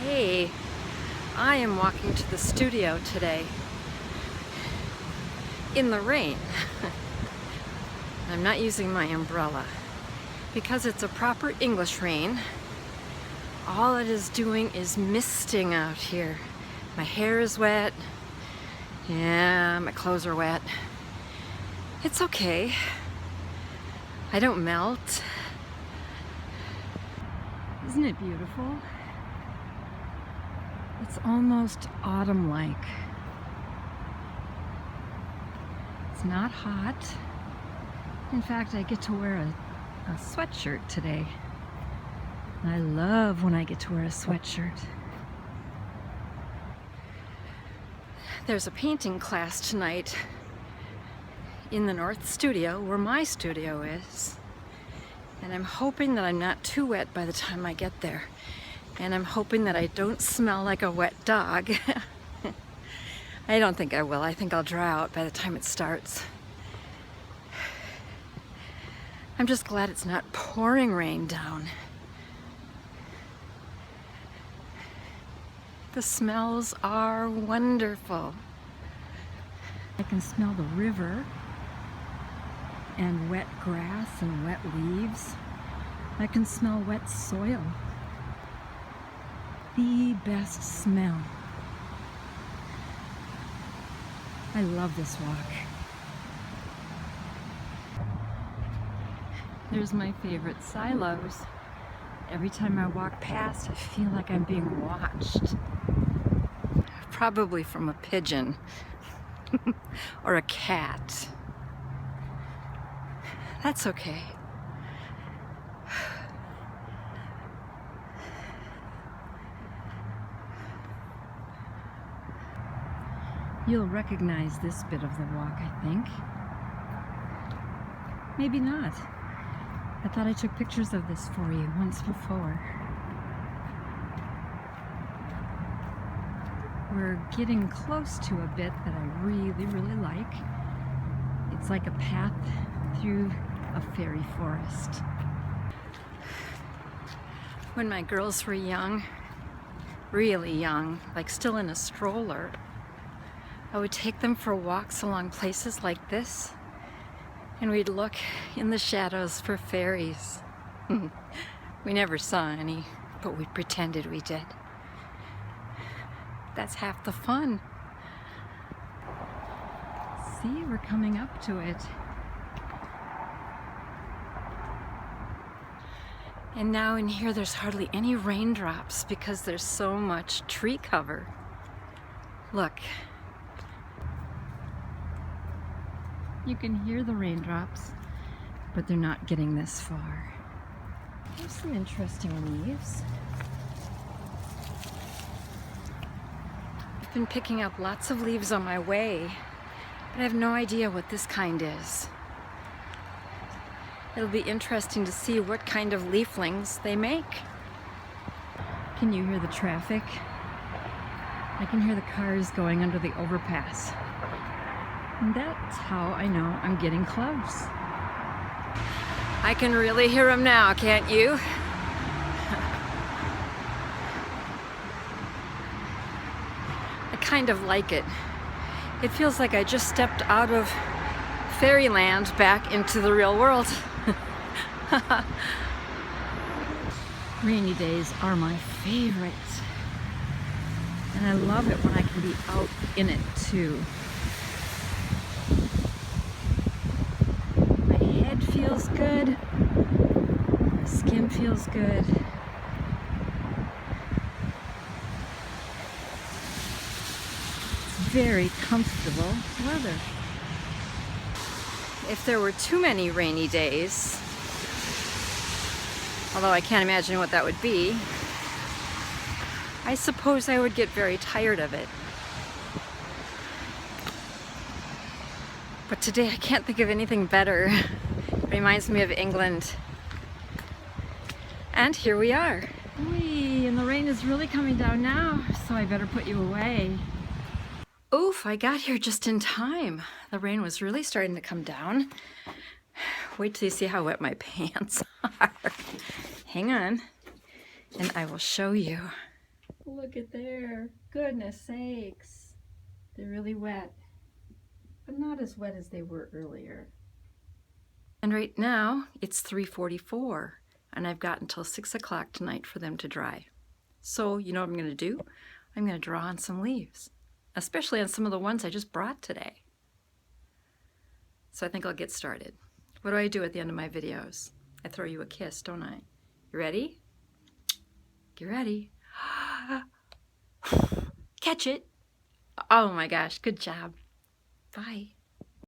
Hey, I am walking to the studio today in the rain. I'm not using my umbrella because it's a proper English rain. All it is doing is misting out here. My hair is wet. Yeah, my clothes are wet. It's okay. I don't melt. Isn't it beautiful? It's almost autumn-like. It's not hot. In fact, I get to wear a sweatshirt today. I love when I get to wear a sweatshirt. There's a painting class tonight in the North Studio, where my studio is. And I'm hoping that I'm not too wet by the time I get there. And I'm hoping that I don't smell like a wet dog. I don't think I will. I think I'll dry out by the time it starts. I'm just glad it's not pouring rain down. The smells are wonderful. I can smell the river and wet grass and wet leaves. I can smell wet soil. The best smell. I love this walk. There's my favorite silos. Every time I walk past, I feel like I'm being watched. Probably from a pigeon or a cat. That's okay. You'll recognize this bit of the walk, I think. Maybe not. I thought I took pictures of this for you once before. We're getting close to a bit that I really, really like. It's like a path through a fairy forest. When my girls were young, really young, like still in a stroller, I would take them for walks along places like this, and we'd look in the shadows for fairies. We never saw any, but we pretended we did. That's half the fun. See, we're coming up to it. And now in here there's hardly any raindrops because there's so much tree cover. Look. You can hear the raindrops, but they're not getting this far. There's some interesting leaves. I've been picking up lots of leaves on my way, but I have no idea what this kind is. It'll be interesting to see what kind of leaflings they make. Can you hear the traffic? I can hear the cars going under the overpass. And that's how I know I'm getting close. I can really hear them now, can't you? I kind of like it. It feels like I just stepped out of fairyland back into the real world. Rainy days are my favorite. And I love it when I can be out in it too. Feels good. My skin feels good. It's very comfortable weather. If there were too many rainy days, although I can't imagine what that would be, I suppose I would get very tired of it. But today I can't think of anything better. Reminds me of England. And here we are. Whee, and the rain is really coming down now, so I better put you away. Oof, I got here just in time. The rain was really starting to come down. Wait till you see how wet my pants are. Hang on, and I will show you. Look at there. Goodness sakes. They're really wet, but not as wet as they were earlier. And right now it's 3:44 and I've got until 6 o'clock tonight for them to dry. So you know what I'm going to do? I'm going to draw on some leaves, especially on some of the ones I just brought today. So I think I'll get started. What do I do at the end of my videos? I throw you a kiss, don't I? You ready? Get ready. Catch it. Oh my gosh, good job. Bye.